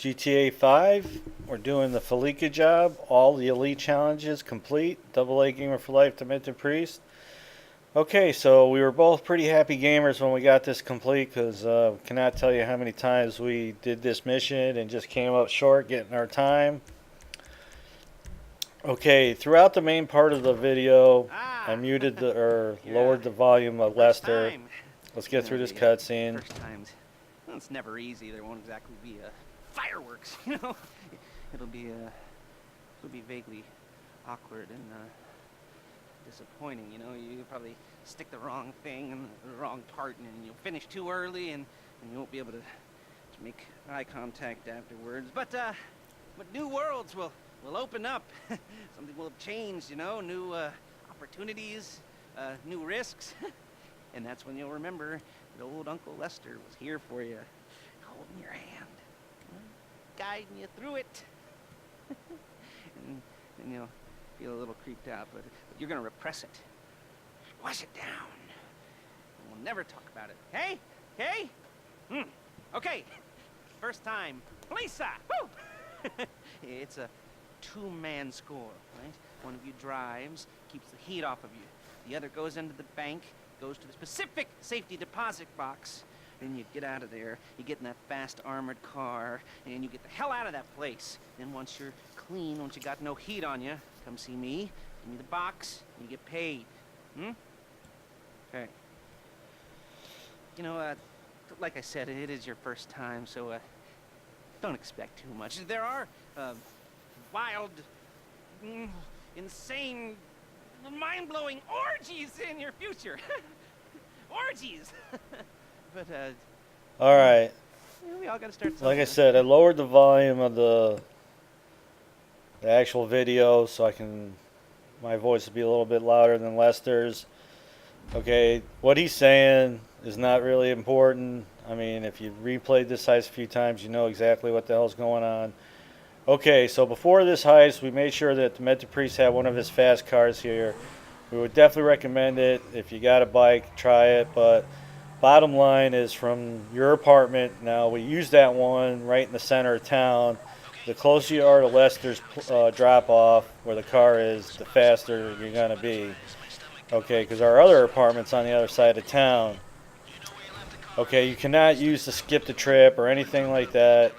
GTA 5. We're doing the Felica job. All the elite challenges complete. Double A Gamer for Life, Demented Priest. Okay, so we were both pretty happy gamers when we got this complete because cannot tell you how many times we did this mission and just came up short getting our time. Okay, throughout the main part of the video, I muted or lowered the volume of Lester. Let's get through this cutscene. First times, well, it's never easy. There won't exactly be fireworks, It'll be vaguely awkward and disappointing. You probably stick the wrong thing in the wrong part, and you'll finish too early, and you won't be able to make eye contact afterwards. But new worlds will open up. Something will have changed, new opportunities, new risks. And that's when you'll remember that old Uncle Lester was here for you, holding your hand, guiding you through it. and you'll feel a little creeped out, but you're going to repress it. Wash it down. And we'll never talk about it. Hey? Okay? Okay. First time. Fleece! Woo! It's a two-man score, right? One of you drives, keeps the heat off of you. The other goes into the bank, goes to the specific safety deposit box. Then you get out of there, you get in that fast armored car, and you get the hell out of that place. Then once you're clean, once you got no heat on you, come see me, give me the box, and you get paid. Okay. Like I said, it is your first time, so don't expect too much. There are wild, insane, mind-blowing orgies in your future. Orgies. But all right. We all gotta start. Like I said, I lowered the volume of the actual video so my voice will be a little bit louder than Lester's. Okay, what he's saying is not really important. I mean, if you've replayed this heist a few times, you know exactly what the hell's going on. Okay, so before this heist, we made sure that the Demented Priest had one of his fast cars here. We would definitely recommend it. If you got a bike, try it. But bottom line is, from your apartment, now we use that one right in the center of town. The closer you are to Lester's drop-off, where the car is, the faster you're going to be. Okay, because our other apartment's on the other side of town. Okay, you cannot use to skip the trip or anything like that.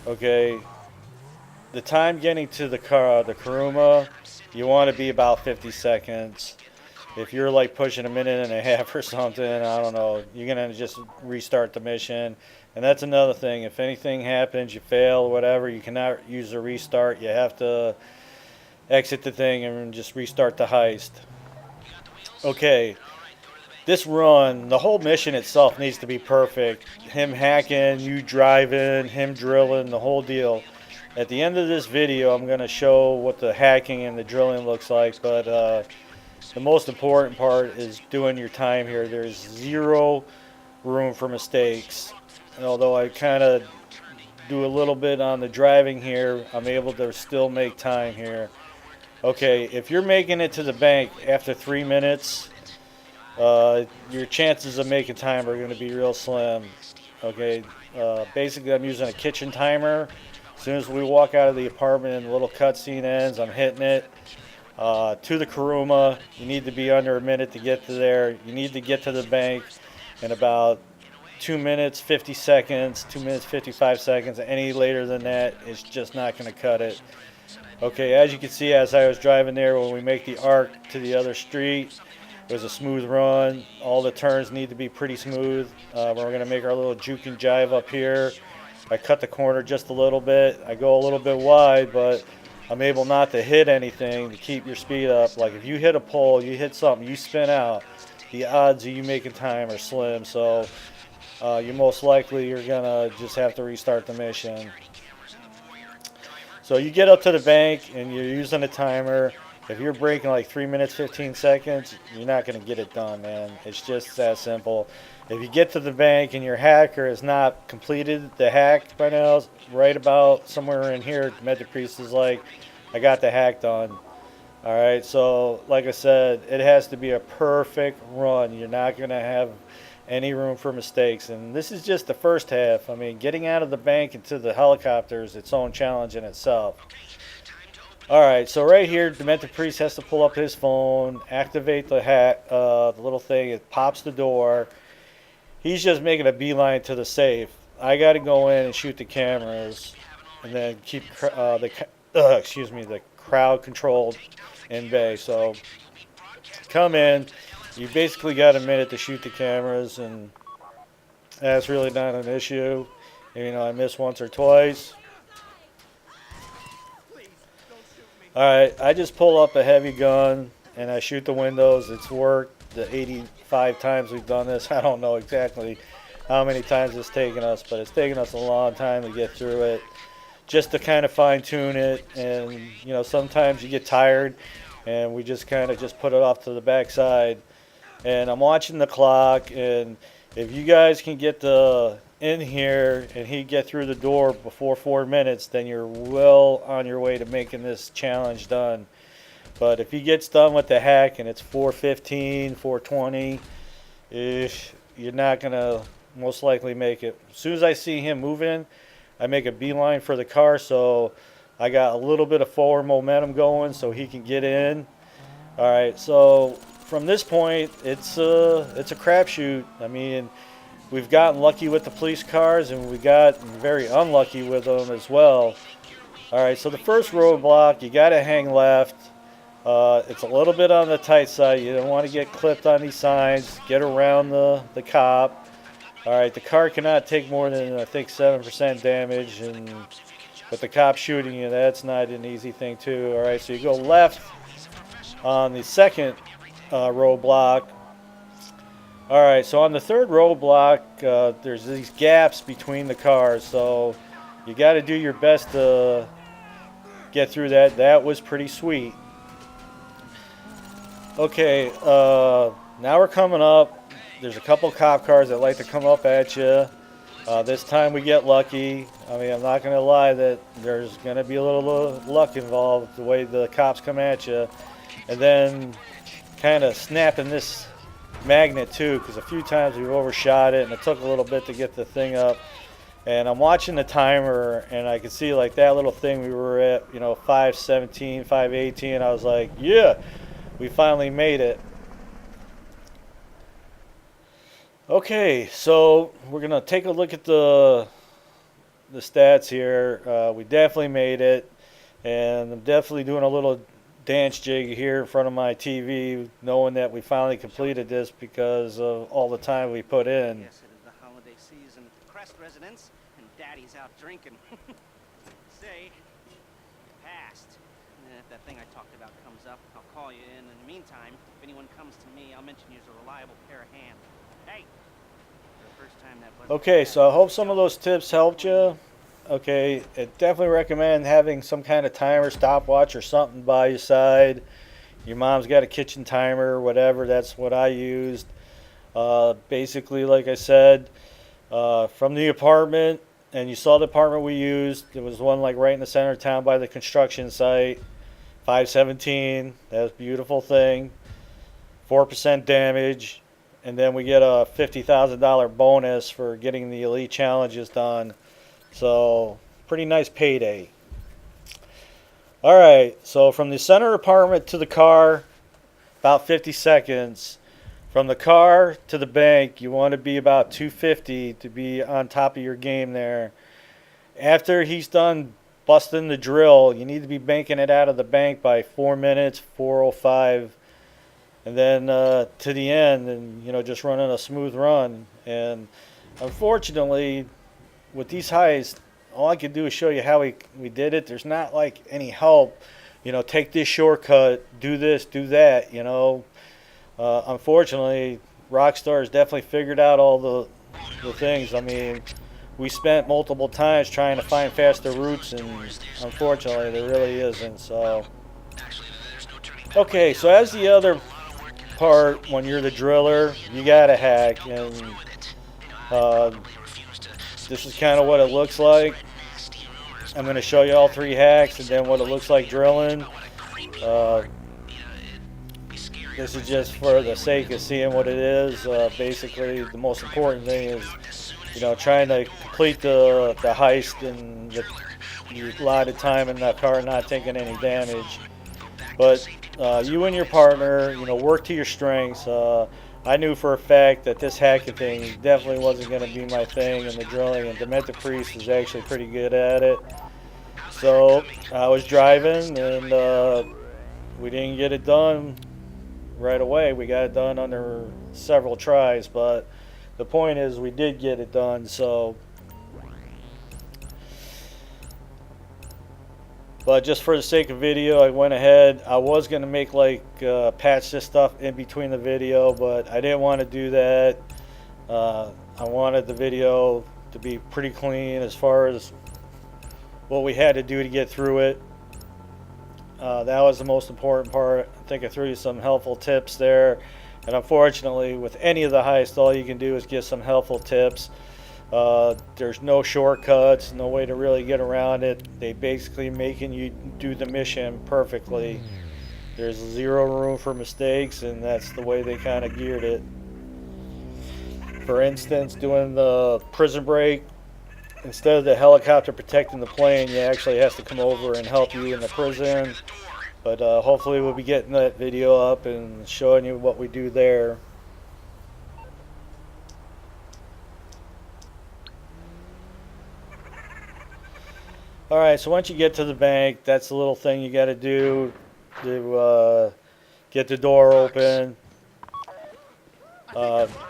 Okay, the time getting to the Kuruma, you want to be about 50 seconds. If you're like pushing a minute and a half or something, I don't know, you're going to just restart the mission. And that's another thing. If anything happens, you fail or whatever, you cannot use a restart. You have to exit the thing and just restart the heist. Okay, this run, the whole mission itself needs to be perfect. Him hacking, you driving, him drilling, the whole deal. At the end of this video, I'm going to show what the hacking and the drilling looks like, but the most important part is doing your time here. There's zero room for mistakes. And although I kind of do a little bit on the driving here, I'm able to still make time here. Okay, if you're making it to the bank after 3 minutes, your chances of making time are going to be real slim. Okay, basically I'm using a kitchen timer. As soon as we walk out of the apartment and the little cutscene ends, I'm hitting it. To the Kuruma, you need to be under a minute to get to there. You need to get to the bank in about 2 minutes, 50 seconds, 2 minutes, 55 seconds. Any later than that, it's just not going to cut it. Okay, as you can see, as I was driving there, when we make the arc to the other street, it was a smooth run. All the turns need to be pretty smooth. We're going to make our little juke and jive up here. I cut the corner just a little bit. I go a little bit wide, but I'm able not to hit anything to keep your speed up. Like if you hit a pole, you hit something, you spin out, the odds of you making time are slim. So you most likely you're going to just have to restart the mission. So you get up to the bank and you're using a timer. If you're breaking like 3 minutes, 15 seconds, you're not going to get it done, man. It's just that simple. If you get to the bank and your hacker has not completed the hack by now, right about somewhere in here, Demented Priest is like, I got the hack done. All right, so like I said, it has to be a perfect run. You're not going to have any room for mistakes. And this is just the first half. I mean, getting out of the bank into the helicopter is its own challenge in itself. Alright, so right here, Demented Priest has to pull up his phone, activate the hack, the little thing, it pops the door. He's just making a beeline to the safe. I got to go in and shoot the cameras, and then keep the crowd controlled in bay. So come in. You basically got a minute to shoot the cameras, and that's really not an issue. You know, I missed once or twice. Alright, I just pull up a heavy gun and I shoot the windows. It's worked the 85 times we've done this. I don't know exactly how many times it's taken us, but it's taken us a long time to get through it, just to kind of fine tune it. And you know, sometimes you get tired and we just kind of just put it off to the backside. And I'm watching the clock, and if you guys can get in here and he get through the door before 4 minutes, then you're well on your way to making this challenge done. But if he gets done with the hack and it's 4:15, 4:20, you're not gonna most likely make it. As soon as I see him moving, I make a beeline for the car, so I got a little bit of forward momentum going so he can get in. All right, so from this point, it's a crapshoot. I mean, we've gotten lucky with the police cars, and we got very unlucky with them as well. All right, so the first roadblock, you got to hang left. It's a little bit on the tight side. You don't want to get clipped on these signs. Get around the cop. All right, the car cannot take more than, I think, 7% damage, and with the cop shooting you, that's not an easy thing too. All right, so you go left on the second roadblock. All right, so on the third roadblock, there's these gaps between the cars, so you got to do your best to get through that. That was pretty sweet. Okay, now we're coming up. There's a couple cop cars that like to come up at you. This time we get lucky. I mean, I'm not going to lie that there's going to be a little luck involved, the way the cops come at you. And then kind of snapping this magnet too, because a few times we've overshot it and it took a little bit to get the thing up. And I'm watching the timer, and I can see like that little thing we were at, you know, 5:17, 5:18. I was like, yeah, we finally made it. Okay, so we're gonna take a look at the stats here. We definitely made it, and I'm definitely doing a little dance jig here in front of my TV, knowing that we finally completed this because of all the time we put in. Yes, it is the holiday season at the Crest residence, and Daddy's out drinking. Say, passed. And if that thing I talked about comes up, I'll call you in. In the meantime, if anyone comes to me, I'll mention you as a reliable pair of hands. Hey, for the first time that wasn't Okay, bad. so I hope some of those tips helped you. Okay, I definitely recommend having some kind of timer, stopwatch, or something by your side. Your mom's got a kitchen timer, whatever. That's what I used. Basically, like I said, from the apartment, and you saw the apartment we used. There was one like right in the center of town by the construction site. 517. That was a beautiful thing. 4% damage, and then we get a $50,000 bonus for getting the elite challenges done. So, pretty nice payday. Alright, so from the center apartment to the car, about 50 seconds. From the car to the bank, you want to be about 250 to be on top of your game there. After he's done busting the drill, you need to be banking it out of the bank by 4 minutes, 4:05. And then to the end, and you know, just running a smooth run. And unfortunately, with these heists, all I can do is show you how we did it. There's not like any help, you know, take this shortcut, do this, do that, you know. Unfortunately, Rockstar's definitely figured out all the things. I mean, we spent multiple times trying to find faster routes, and unfortunately there really isn't. So okay, so as the other part, when you're the driller, you gotta hack, and this is kind of what it looks like. I'm going to show you all 3 hacks and then what it looks like drilling. this is just for the sake of seeing what it is. Basically, the most important thing is, you know, trying to complete the heist and the allotted time in the car, not taking any damage. But you and your partner, you know, work to your strengths. I knew for a fact that this hacking thing definitely wasn't going to be my thing, and the drilling, and Demented Priest is actually pretty good at it. So I was driving, and we didn't get it done right away. We got it done under several tries, but the point is we did get it done. So, but just for the sake of video, I went ahead. I was going to make like patch this stuff in between the video, but I didn't want to do that. I wanted the video to be pretty clean as far as what we had to do to get through it. That was the most important part. I think I threw you some helpful tips there. And unfortunately, with any of the heists, all you can do is get some helpful tips. There's no shortcuts, no way to really get around it. They basically making you do the mission perfectly. There's zero room for mistakes, and that's the way they kind of geared it. For instance, doing the prison break, instead of the helicopter protecting the plane, you actually has to come over and help you in the prison. But hopefully we'll be getting that video up and showing you what we do there. Alright, so once you get to the bank, that's the little thing you got to do to get the door open.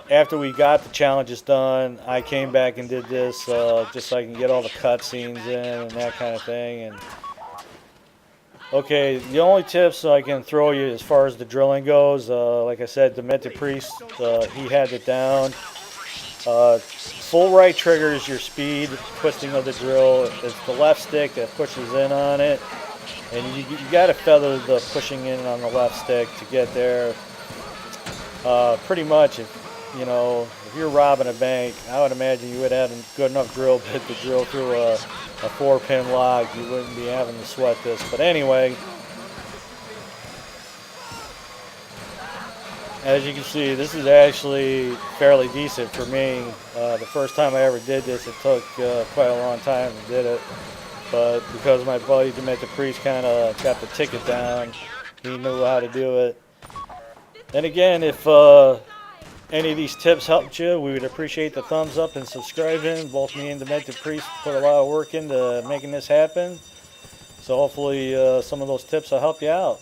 After we got the challenges done, I came back and did this just so I can get all the cutscenes in and that kind of thing. And okay, the only tips I can throw you as far as the drilling goes, like I said, Demented Priest, he had it down. Full right trigger is your speed, twisting of the drill. It's the left stick that pushes in on it, and you got to feather the pushing in on the left stick to get there. Pretty much, if you're robbing a bank, I would imagine you would have a good enough drill bit to drill through a 4-pin log. You wouldn't be having to sweat this. But anyway, as you can see, this is actually fairly decent for me. The first time I ever did this, it took quite a long time to did it. But because my buddy Demented Priest kind of got the ticket down, he knew how to do it. And again, if any of these tips helped you, we would appreciate the thumbs up and subscribing. Both me and Demented Priest put a lot of work into making this happen. So hopefully some of those tips will help you out.